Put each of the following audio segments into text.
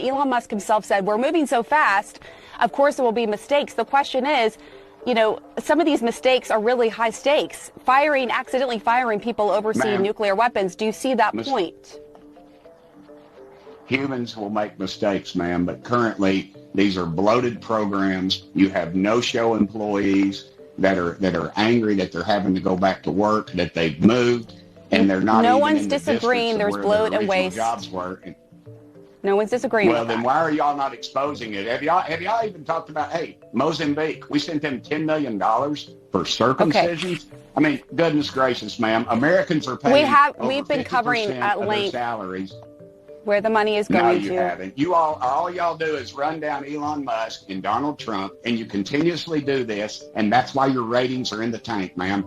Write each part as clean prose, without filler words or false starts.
Elon Musk himself said, we're moving so fast, of course there will be mistakes. The question is, you know, some of these mistakes are really high stakes. Accidentally firing people overseeing nuclear weapons. Do you see that point? Humans will make mistakes, ma'am, but currently these are bloated programs. You have no-show employees that are angry that they're having to go back to work, that they've moved, and they're not. No one's disagreeing. There's bloat and waste. Jobs were. No one's disagreeing. Well, then why are y'all not exposing it? Have y'all even talked about, hey, Mozambique, we sent them $10 million for circumcisions? Okay. I mean, goodness gracious, ma'am. Americans are paying we've been covering at length salaries. Where the money is going to. No, you haven't. All y'all do is run down Elon Musk and Donald Trump, and you continuously do this, and that's why your ratings are in the tank, ma'am.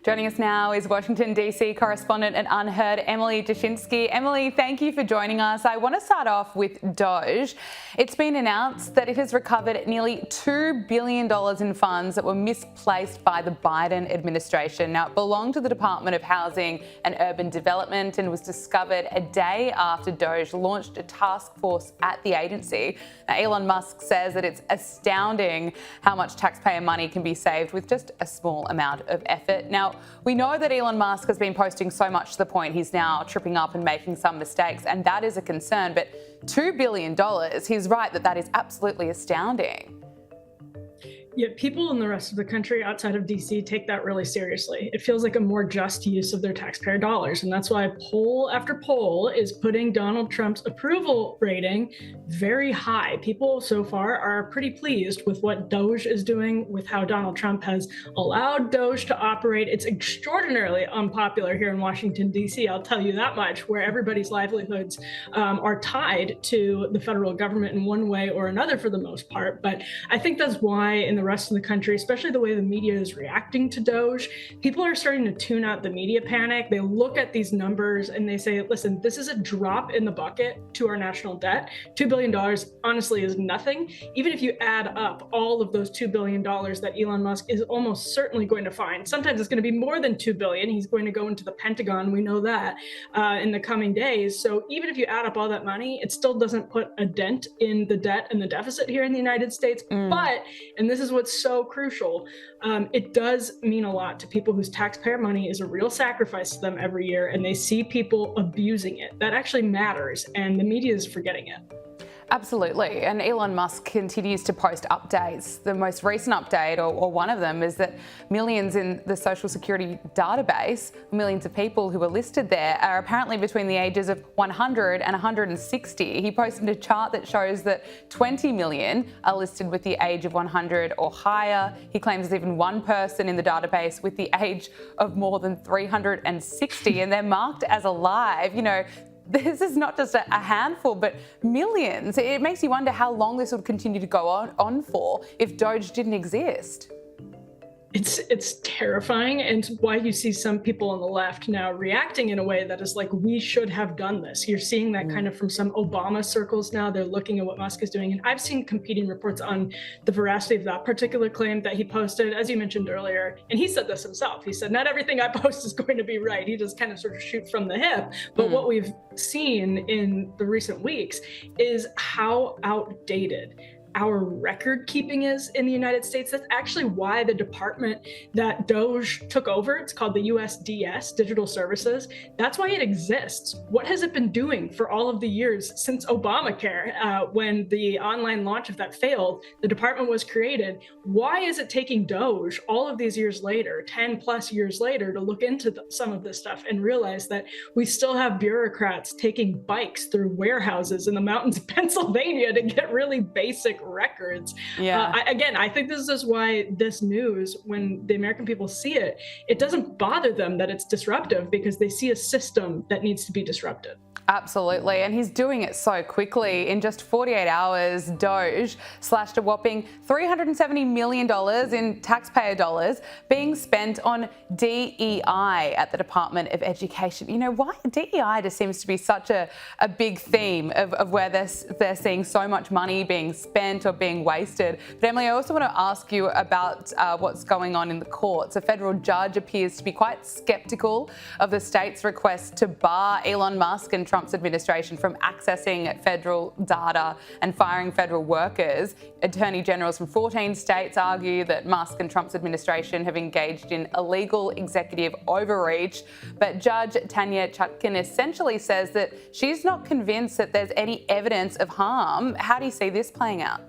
Joining us now is Washington, D.C. correspondent at Unheard, Emily Jashinsky. Emily, thank you for joining us. I want to start off with DOGE. It's been announced that it has recovered nearly $2 billion in funds that were misplaced by the Biden administration. Now, it belonged to the Department of Housing and Urban Development and was discovered a day after DOGE launched a task force at the agency. Now, Elon Musk says that it's astounding how much taxpayer money can be saved with just a small amount of effort. Now, we know that Elon Musk has been posting so much to the point he's now tripping up and making some mistakes, and that is a concern. But $2 billion, he's right that that is absolutely astounding. Yet people in the rest of the country outside of DC take that really seriously. It feels like a more just use of their taxpayer dollars. And that's why poll after poll is putting Donald Trump's approval rating very high. People so far are pretty pleased with what DOGE is doing, with how Donald Trump has allowed DOGE to operate. It's extraordinarily unpopular here in Washington, DC, I'll tell you that much, where everybody's livelihoods are tied to the federal government in one way or another for the most part. But I think that's why in the rest of the country, especially the way the media is reacting to DOGE, people are starting to tune out the media panic. They look at these numbers and they say, listen, this is a drop in the bucket to our national debt. $2 billion honestly is nothing. Even if you add up all of those $2 billion that Elon Musk is almost certainly going to find, sometimes it's going to be more than $2 billion. He's going to go into the Pentagon. We know that in the coming days. So even if you add up all that money, it still doesn't put a dent in the debt and the deficit here in the United States. But, and this is what's so crucial, it does mean a lot to people whose taxpayer money is a real sacrifice to them every year, and they see people abusing it. That actually matters, and the media is forgetting it. Absolutely. And Elon Musk continues to post updates. The most recent update, or one of them, is that millions in the Social Security database, millions of people who are listed there, are apparently between the ages of 100 and 160. He posted a chart that shows that 20 million are listed with the age of 100 or higher. He claims there's even one person in the database with the age of more than 360, and they're marked as alive. You know, this is not just a handful, but millions. It makes you wonder how long this would continue to go on for if DOGE didn't exist. It's terrifying, and why you see some people on the left now reacting in a way that is like, we should have done this. You're seeing that kind of from some Obama circles now. They're looking at what Musk is doing, and I've seen competing reports on the veracity of that particular claim that he posted, as you mentioned earlier. And he said this himself. He said, not everything I post is going to be right. He just kind of sort of shoot from the hip. But what we've seen in the recent weeks is how outdated our record keeping is in the United States. That's actually why the department that DOGE took over, it's called the USDS, Digital Services, that's why it exists. What has it been doing for all of the years since Obamacare, when the online launch of that failed, the department was created? Why is it taking DOGE all of these years later, 10 plus years later, to look into some of this stuff and realize that we still have bureaucrats taking bikes through warehouses in the mountains of Pennsylvania to get really basic records? I think this is why this news, when the American people see it, it doesn't bother them that it's disruptive, because they see a system that needs to be disrupted. Absolutely, and he's doing it so quickly. In just 48 hours, DOGE slashed a whopping $370 million in taxpayer dollars being spent on DEI at the Department of Education. You know, why DEI just seems to be such a big theme of where they're seeing so much money being spent or being wasted. But Emily, I also want to ask you about what's going on in the courts. A federal judge appears to be quite skeptical of the state's request to bar Elon Musk and Trump's administration from accessing federal data and firing federal workers. Attorney generals from 14 states argue that Musk and Trump's administration have engaged in illegal executive overreach. But Judge Tanya Chutkan essentially says that she's not convinced that there's any evidence of harm. How do you see this playing out?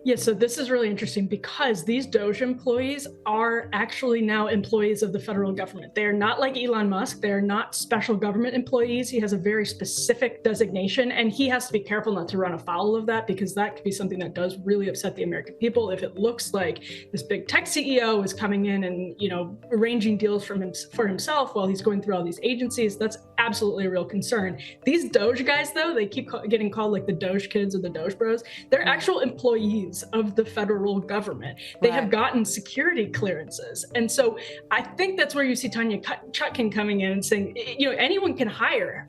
Yeah, so this is really interesting because these DOGE employees are actually now employees of the federal government. They are not like Elon Musk. They are not special government employees. He has a very specific designation, and he has to be careful not to run afoul of that, because that could be something that does really upset the American people. If it looks like this big tech CEO is coming in and, you know, arranging deals for himself while he's going through all these agencies, that's absolutely a real concern. These DOGE guys, though, they keep getting called like the DOGE kids or the DOGE bros. They're actual employees of the federal government. They have gotten security clearances. And so I think that's where you see Tanya Chutkan coming in and saying, you know, anyone can hire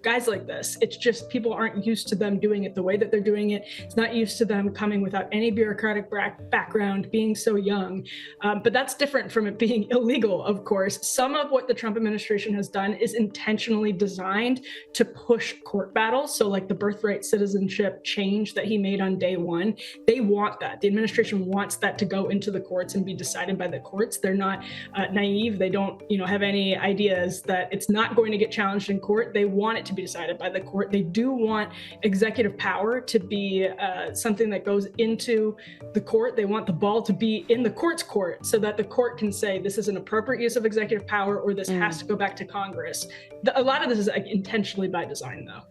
guys like this. It's just people aren't used to them doing it the way that they're doing it. It's not used to them coming without any bureaucratic background, being so young. But that's different from it being illegal, of course. Some of what the Trump administration has done is intentionally designed to push court battles. So like the birthright citizenship change that he made on day one, they want that. The administration wants that to go into the courts and be decided by the courts. They're not naive. They don't, you know, have any ideas that it's not going to get challenged in court. They want it to be decided by the court. They do want executive power to be something that goes into the court. They want the ball to be in the court's court so that the court can say this is an appropriate use of executive power or this has to go back to Congress. A lot of this is intentionally by design, though.